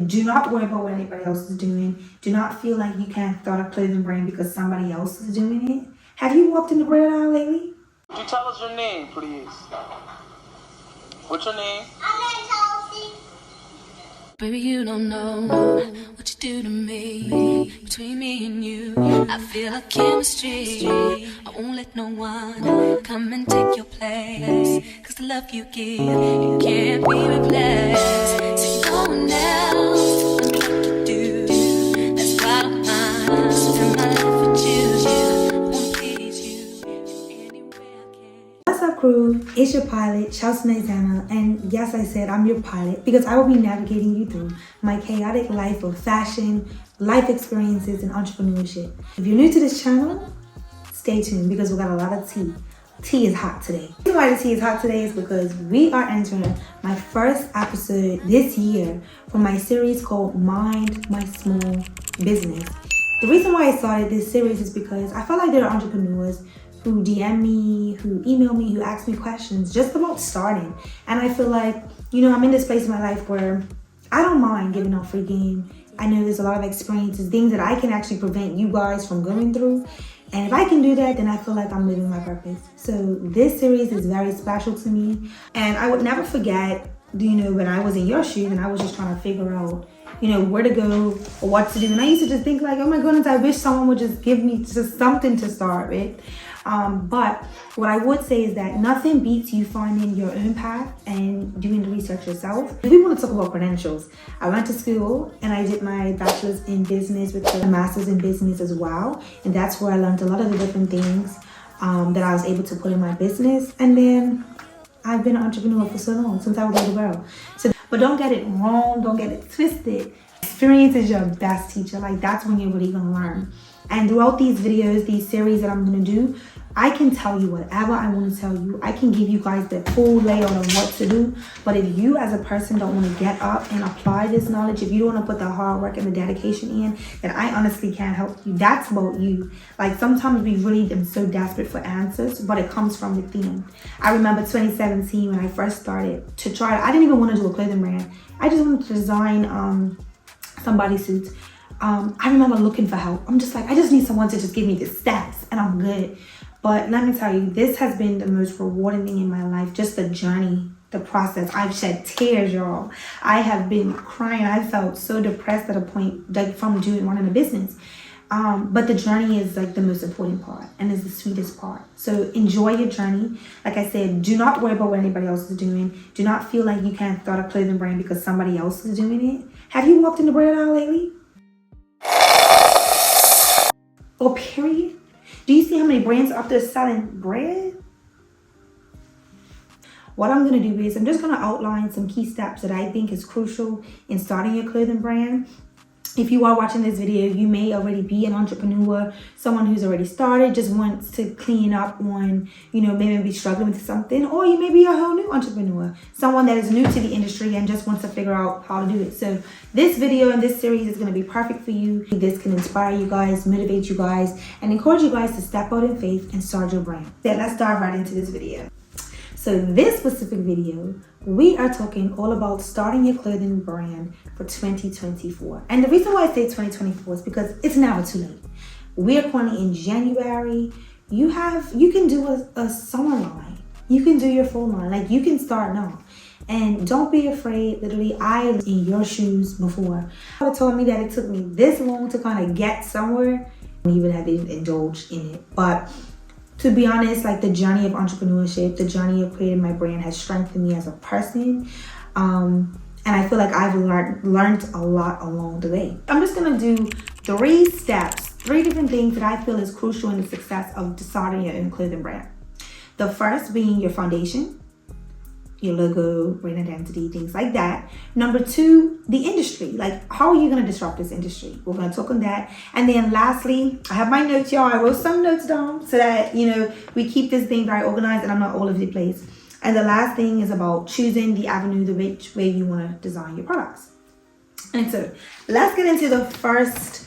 Do not worry about what anybody else is doing. Do not feel like you can't start a clothing brand because somebody else is doing it. Have you walked in the brand aisle lately? Could you tell us your name, please? What's your name? I'm named Chelsea. Baby, you don't know what you do to me. Between me and you, I feel like chemistry. I won't let no one come and take your place. Cause the love you give, it can't be replaced. So no one else knows what to do. That's why I don't mind spending my life with you. I wanna please you any way I can. What's up, crew? It's your pilot, CHELSEA NIZANA, and yes, I said I'm your pilot because I will be navigating you through my chaotic life of fashion, life experiences, and entrepreneurship. If you're new to this channel, stay tuned because we got a lot of tea. Tea is hot today. The reason why the tea is hot today is because we are entering my first episode this year from my series called Mind My Small Business. The reason why I started this series is because I felt like there are entrepreneurs who DM me, who email me, who ask me questions just about starting. And I feel like, I'm in this place in my life where I don't mind giving out free game. I know there's a lot of experiences, things that I can actually prevent you guys from going through. And if I can do that, then I feel like I'm living my purpose. So this series is very special to me. And I would never forget, when I was in your shoes and I was just trying to figure out, where to go or what to do. And I used to just think like, oh my goodness, I wish someone would just give me just something to start with. But what I would say is that nothing beats you finding your own path and doing the research yourself. If we want to talk about credentials, I went to school and I did my bachelor's in business with a master's in business as well. And that's where I learned a lot of the different things that I was able to put in my business. And then I've been an entrepreneur for so long, since I was a little girl. But don't get it wrong, don't get it twisted. Experience is your best teacher. Like, that's when you're really gonna learn. And throughout these videos, these series that I'm gonna do, I can tell you whatever I want to tell you. I can give you guys the full layout of what to do. But if you as a person don't want to get up and apply this knowledge, if you don't want to put the hard work and the dedication in, then I honestly can't help you. That's about you. Like, sometimes we really am so desperate for answers, but it comes from within. I remember 2017 when I first started to try. I didn't even want to do a clothing brand. I just wanted to design somebody's suits. I remember looking for help. I'm just like, I just need someone to just give me the steps and I'm good. But let me tell you, this has been the most rewarding thing in my life. Just the journey, the process. I've shed tears, y'all. I have been crying. I felt so depressed at a point, like, from running a business. But the journey is like the most important part and is the sweetest part. So enjoy your journey. Like I said, do not worry about what anybody else is doing. Do not feel like you can't start a clothing brand because somebody else is doing it. Have you walked in the brand aisle lately? Or period? Do you see how many brands are up there selling bread? What I'm going to do is I'm just going to outline some key steps that I think is crucial in starting your clothing brand. If you are watching this video, you may already be an entrepreneur, someone who's already started, just wants to clean up on, maybe be struggling with something, or you may be a whole new entrepreneur, someone that is new to the industry and just wants to figure out how to do it. So this video and this series is going to be perfect for you. This can inspire you guys, motivate you guys, and encourage you guys to step out in faith and start your brand. Then let's dive right into this video. So this specific video, we are talking all about starting your clothing brand for 2024. And the reason why I say 2024 is because it's never too late. We are currently in January. You can do a summer line. You can do your full line. Like, you can start now. And don't be afraid. Literally, I was in your shoes before. It told me that it took me this long to kind of get somewhere. I don't even have to indulge in it. But to be honest, like, the journey of entrepreneurship, the journey of creating my brand has strengthened me as a person. And I feel like I've learned a lot along the way. I'm just gonna do 3 steps, 3 different things that I feel is crucial in the success of starting your own clothing brand. The first being your foundation, your logo, brand identity, things like that. Number 2, the industry. Like, how are you going to disrupt this industry? We're going to talk on that. And then lastly, I have my notes, y'all. I wrote some notes down so that, we keep this thing very organized and I'm not all over the place. And the last thing is about choosing the avenue, the which way you want to design your products. And so let's get into the first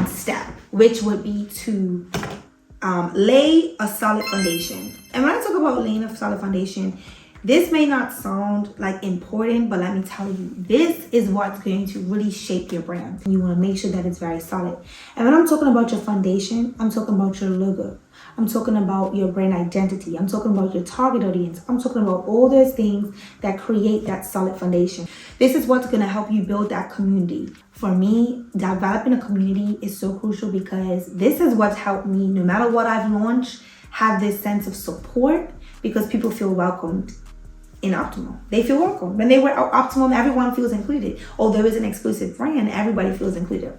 step, which would be to lay a solid foundation. And when I talk about laying a solid foundation, This may not sound like important, but let me tell you, this is what's going to really shape your brand. You want to make sure that it's very solid. And when I'm talking about your foundation, I'm talking about your logo. I'm talking about your brand identity. I'm talking about your target audience. I'm talking about all those things that create that solid foundation. This is what's going to help you build that community. For me, developing a community is so crucial because this is what's helped me, no matter what I've launched, have this sense of support because people feel welcomed in Optimal. They feel welcome. When they wear Optimal, everyone feels included. Although it's an exclusive brand, everybody feels included.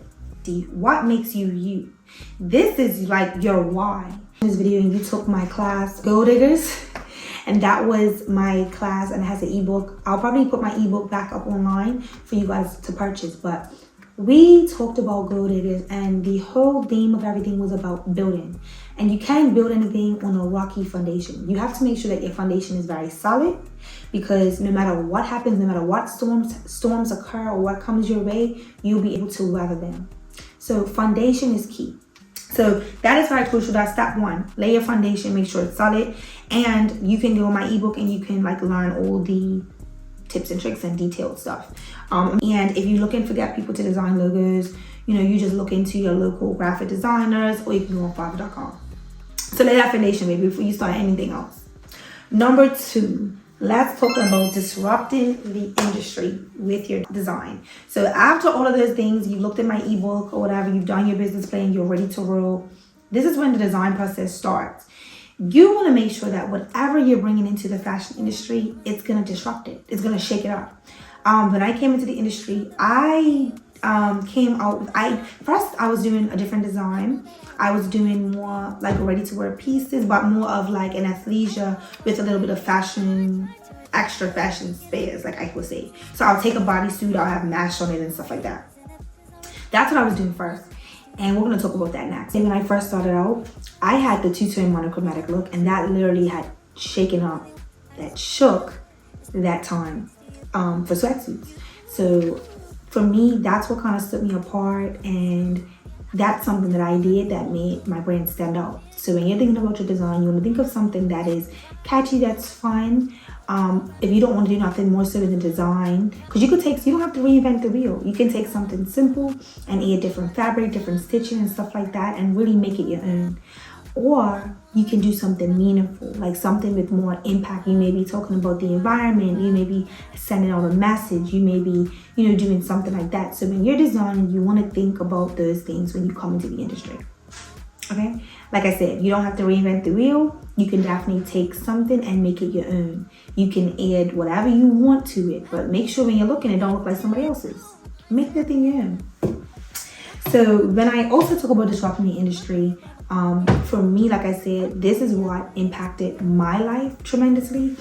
What makes you you? This is like your why. In this video, you took my class, Gold Diggers, and that was my class, and it has an ebook. I'll probably put my ebook back up online for you guys to purchase, but we talked about Gold Diggers, and the whole theme of everything was about building. And you can't build anything on a rocky foundation. You have to make sure that your foundation is very solid, because no matter what happens, no matter what storms occur or what comes your way, you'll be able to weather them. So foundation is key. So that is very crucial. That's step one. Lay your foundation, make sure it's solid. And you can go on my ebook and you can like learn all the tips and tricks and detailed stuff. And if you're looking for get people to design logos, you just look into your local graphic designers, or you can go on fiverr.com. So lay that foundation, baby, before you start anything else. Number two, let's talk about disrupting the industry with your design. So after all of those things, you looked at my ebook or whatever, you've done your business plan, you're ready to roll. This is when the design process starts. You want to make sure that whatever you're bringing into the fashion industry, it's going to disrupt it. It's going to shake it up. When I came into the industry, I was doing a different design. I was doing more like ready to wear pieces, but more of like an athleisure with a little bit of fashion, extra fashion spares, like I would say. So I'll take a bodysuit, I'll have mesh on it and stuff like that. That's what I was doing first. And we're gonna talk about that next. And when I first started out, I had the two-tone monochromatic look, and that literally had shook that time for sweatsuits. So for me, that's what kind of stood me apart, and that's something that I did that made my brand stand out. So when you're thinking about your design, you want to think of something that is catchy, that's fun. If you don't want to do nothing more so than the design, because you don't have to reinvent the wheel. You can take something simple and add different fabric, different stitching and stuff like that, and really make it your own. Or you can do something meaningful, like something with more impact. You may be talking about the environment. You may be sending out a message. You may be, doing something like that. So when you're designing, you want to think about those things when you come into the industry. Okay? Like I said, you don't have to reinvent the wheel. You can definitely take something and make it your own. You can add whatever you want to it, but make sure when you're looking, it don't look like somebody else's. Make the thing your own. So when I also talk about disrupting the industry, for me, like I said, this is what impacted my life tremendously,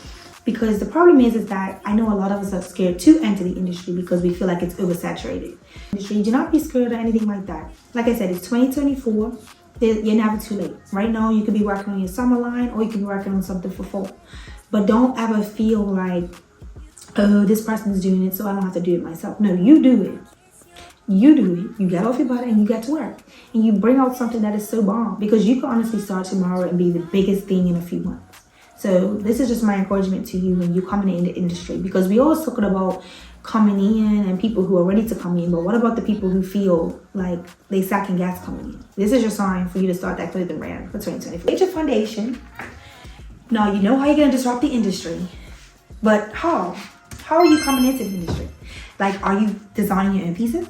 because the problem is that I know a lot of us are scared to enter the industry because we feel like it's oversaturated. Do not be scared or anything like that. Like I said, it's 2024. You're never too late. Right now, you could be working on your summer line, or you could be working on something for fall. But don't ever feel like, oh, this person's doing it, so I don't have to do it myself. No, you do it. You do it. You get off your butt and you get to work. And you bring out something that is so bomb, because you can honestly start tomorrow and be the biggest thing in a few months. So this is just my encouragement to you when you're coming in the industry, because we always talking about coming in and people who are ready to come in. But what about the people who feel like they second guess coming in? This is your sign for you to start that clothing brand for 2024. It's your foundation. Now, you know how you're going to disrupt the industry. But how? How are you coming into the industry? Like, are you designing your own pieces?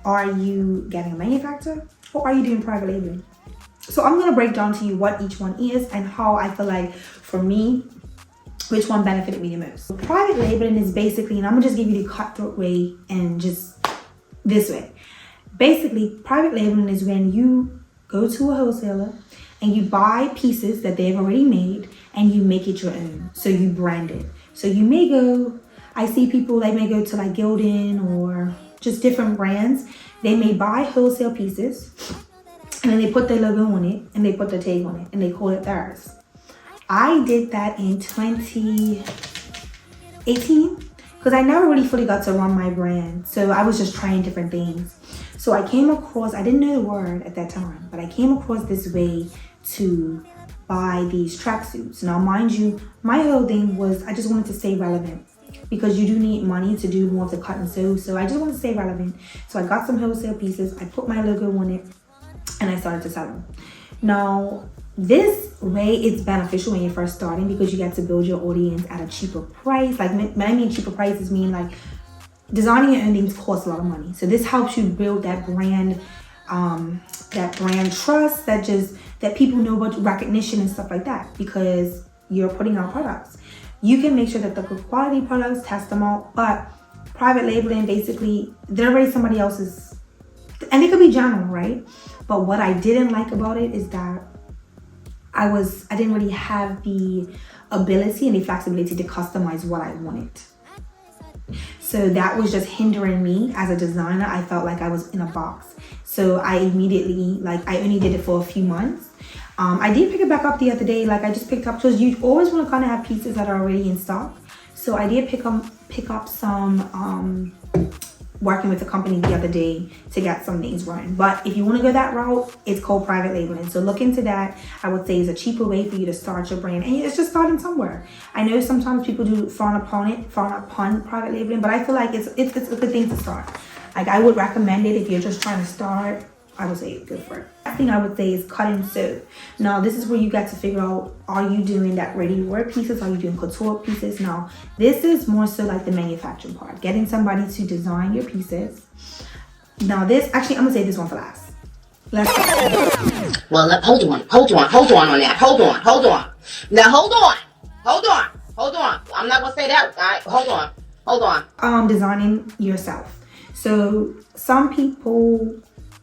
Are you getting a manufacturer? Or are you doing private labeling? So I'm going to break down to you what each one is and how I feel like, for me, which one benefited me the most. So private labeling is basically, and I'm going to just give you the cutthroat way and just this way. Basically, private labeling is when you go to a wholesaler and you buy pieces that they've already made and you make it your own. So you brand it. So you may go, I see people, they may go to like Gildan or just different brands. They may buy wholesale pieces and then they put their logo on it and they put their tag on it and they call it theirs. I did that in 2018 because I never really fully got to run my brand. So I was just trying different things. So I came across, I didn't know the word at that time, but I came across this way to buy these tracksuits. Now, mind you, my whole thing was I just wanted to stay relevant, because you do need money to do more of the cut and sew. So I just want to stay relevant. So I got some wholesale pieces, I put my logo on it, and I started to sell them. Now, this way it's beneficial when you're first starting, because you get to build your audience at a cheaper price. Like, when I mean cheaper prices, mean like designing your own things costs a lot of money. So this helps you build that brand trust, that people know about, recognition and stuff like that, because you're putting out products. You can make sure that the good quality products, test them out, but private labeling, basically, they're already somebody else's, and they could be general, right? But what I didn't like about it is that I didn't really have the ability and the flexibility to customize what I wanted. So that was just hindering me as a designer. I felt like I was in a box. So I immediately, I only did it for a few months. I did pick it back up the other day. I just picked up, because you always want to kind of have pieces that are already in stock. So I did pick up some, working with a company the other day to get some things running. But if you want to go that route, it's called private labeling. So look into that. I would say is a cheaper way for you to start your brand, and it's just starting somewhere. I know sometimes people do frown upon private labeling, but I feel like it's a good thing to start. I would recommend it if you're just trying to start. I would say go for it. The thing I would say is cut and sew. Now, this is where you get to figure out, are you doing that ready-wear pieces? Are you doing couture pieces? Now, this is more so like the manufacturing part, getting somebody to design your pieces. Now, I'm gonna say this one for last. Let's go. Well, hold on on that. Hold on. Now, hold on. I'm not gonna say that. All right, hold on. Designing yourself. So some people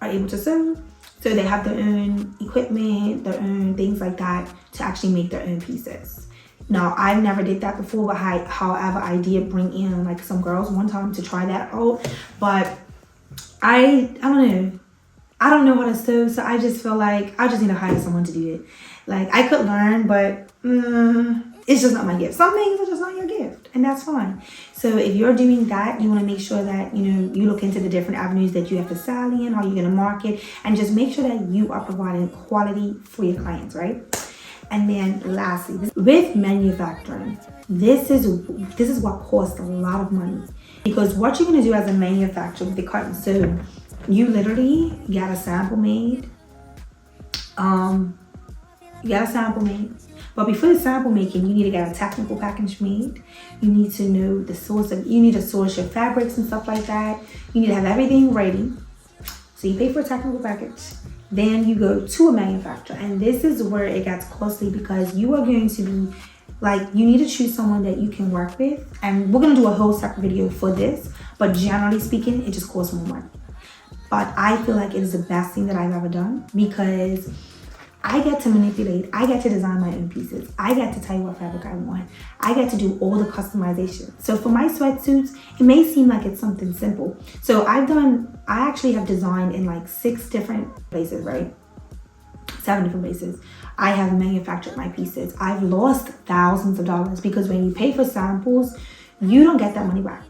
are able to sew, so they have their own equipment, their own things like that to actually make their own pieces. Now, I never did that before, but however, I did bring in some girls one time to try that out. But I don't know how to sew, so I just feel like I just need to hire someone to do it. I could learn, but it's just not my gift. Some things are just not your gift, and that's fine. So if you're doing that, you want to make sure that you look into the different avenues that you have to sell in, how you're going to market, and just make sure that you are providing quality for your clients, right? And then lastly, with manufacturing, this is what costs a lot of money, because what you're going to do as a manufacturer with the cut and sew, you literally get a sample made. But before the sample making, you need to get a technical package made. You need to know you need to source your fabrics and stuff like that. You need to have everything ready. So you pay for a technical package. Then you go to a manufacturer. And this is where it gets costly, because you are going to be you need to choose someone that you can work with. And we're going to do a whole separate video for this. But generally speaking, it just costs more money. But I feel like it is the best thing that I've ever done, because I get to manipulate. I get to design my own pieces. I get to tell you what fabric I want. I get to do all the customization. So for my sweatsuits, it may seem like it's something simple. So I actually have designed in 6 different places, right? 7 different places. I have manufactured my pieces. I've lost thousands of dollars, because when you pay for samples, you don't get that money back.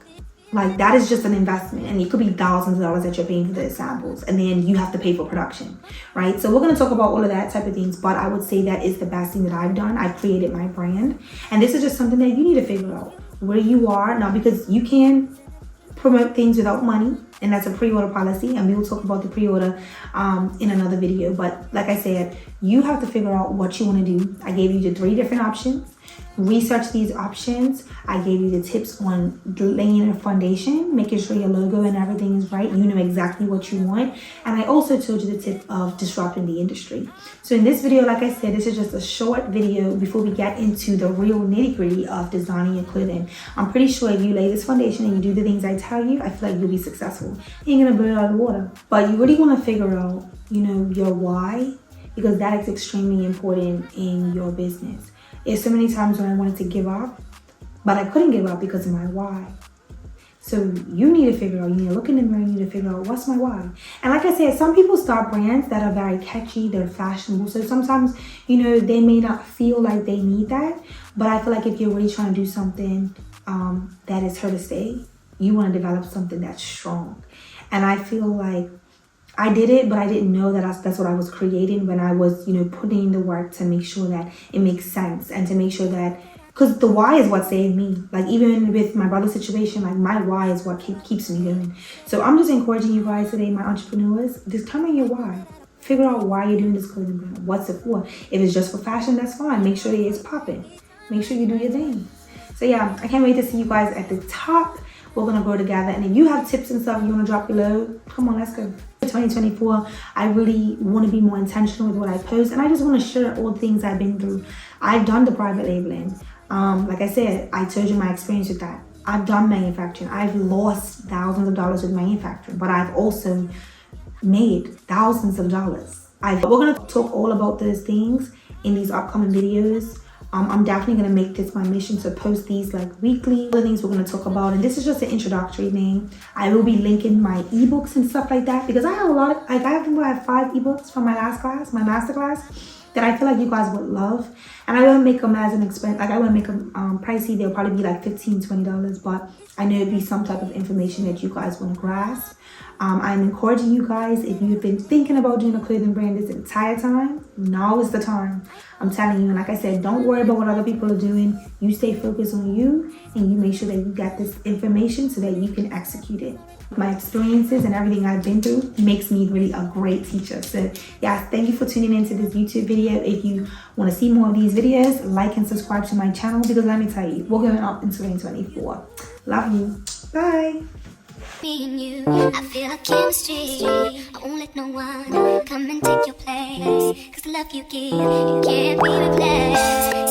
That is just an investment, and it could be thousands of dollars that you're paying for the samples, and then you have to pay for production, right? So we're going to talk about all of that type of things, but I would say that is the best thing that I've done. I've created my brand, and this is just something that you need to figure out where you are now, because you can promote things without money, and that's a pre-order policy, and we will talk about the pre-order in another video. But like I said, you have to figure out what you want to do. I gave you the 3 different options. Research these options. I gave you the tips on laying a foundation, making sure your logo and everything is right. You know exactly what you want. And I also told you the tip of disrupting the industry. So in this video, like I said, this is just a short video before we get into the real nitty-gritty of designing your clothing. I'm pretty sure if you lay this foundation and you do the things I tell you, I feel like you'll be successful. You ain't gonna burn out of the water. But you really want to figure out, your why, because that is extremely important in your business. There's so many times when I wanted to give up, but I couldn't give up because of my why. So you need to figure out, you need to look in the mirror, you need to figure out what's my why. And like I said, some people start brands that are very catchy, they're fashionable. So sometimes, they may not feel like they need that, but I feel like if you're really trying to do something that is here to stay, you want to develop something that's strong. And I feel like I did it, but I didn't know that that's what I was creating when I was, you know, putting in the work to make sure that it makes sense and to make sure that, because the why is what saved me. Like even with my brother's situation, like my why is what keeps me going. So I'm just encouraging you guys today, my entrepreneurs, determine your why. Figure out why you're doing this clothing brand. What's it for? If it's just for fashion, that's fine. Make sure it's popping. Make sure you do your thing. So yeah, I can't wait to see you guys at the top. We're gonna grow together. And if you have tips and stuff you wanna drop below, come on, let's go. 2024, I really wanna be more intentional with what I post, and I just wanna share all the things I've been through. I've done the private labeling. Like I said, I told you my experience with that. I've done manufacturing. I've lost thousands of dollars with manufacturing, but I've also made thousands of dollars. We're gonna talk all about those things in these upcoming videos. I'm definitely gonna make this my mission to post these like weekly. The things we're gonna talk about, and this is just an introductory thing. I will be linking my ebooks and stuff like that because I have a lot of, like I think I have 5 ebooks from my last class, my master class, that I feel like you guys would love. And I won't make them as an expense, like I won't make them pricey. They'll probably be like $15-20, but I know it'd be some type of information that you guys want to grasp. I'm encouraging you guys, if you've been thinking about doing a clothing brand this entire time, now is the time. I'm telling you, and like I said, don't worry about what other people are doing. You stay focused on you, and you make sure that you got this information so that you can execute it. My experiences and everything I've been through makes me really a great teacher. So yeah, thank you for tuning into this YouTube video. If you want to see more of these videos, like and subscribe to my channel, because let me tell you, we're going up in 2024. Love you. Bye. Me and you, I feel like chemistry. I won't let no one come and take your place. Cause the love you give, it can't be replaced.